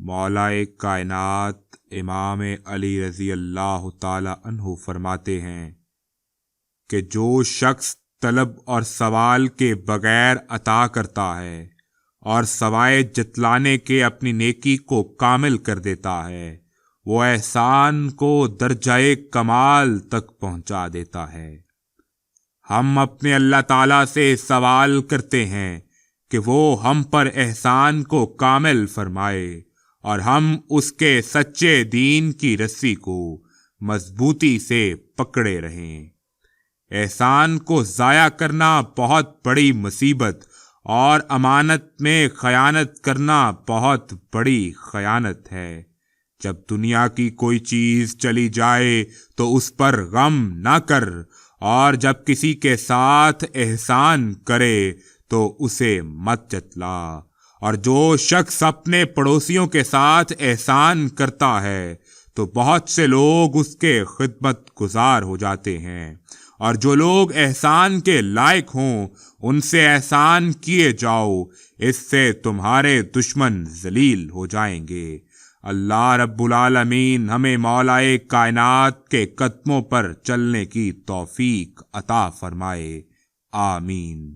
مولا کائنات امام علی رضی اللہ تعالی عنہ فرماتے ہیں کہ جو شخص طلب اور سوال کے بغیر عطا کرتا ہے اور سوائے جتلانے کے اپنی نیکی کو کامل کر دیتا ہے، وہ احسان کو درجہ کمال تک پہنچا دیتا ہے۔ ہم اپنے اللہ تعالیٰ سے سوال کرتے ہیں کہ وہ ہم پر احسان کو کامل فرمائے اور ہم اس کے سچے دین کی رسی کو مضبوطی سے پکڑے رہیں۔ احسان کو ضائع کرنا بہت بڑی مصیبت اور امانت میں خیانت کرنا بہت بڑی خیانت ہے۔ جب دنیا کی کوئی چیز چلی جائے تو اس پر غم نہ کر، اور جب کسی کے ساتھ احسان کرے تو اسے مت جتلا۔ اور جو شخص اپنے پڑوسیوں کے ساتھ احسان کرتا ہے تو بہت سے لوگ اس کے خدمت گزار ہو جاتے ہیں، اور جو لوگ احسان کے لائق ہوں ان سے احسان کیے جاؤ، اس سے تمہارے دشمن ذلیل ہو جائیں گے۔ اللہ رب العالمین ہمیں مولا کائنات کے قدموں پر چلنے کی توفیق عطا فرمائے، آمین۔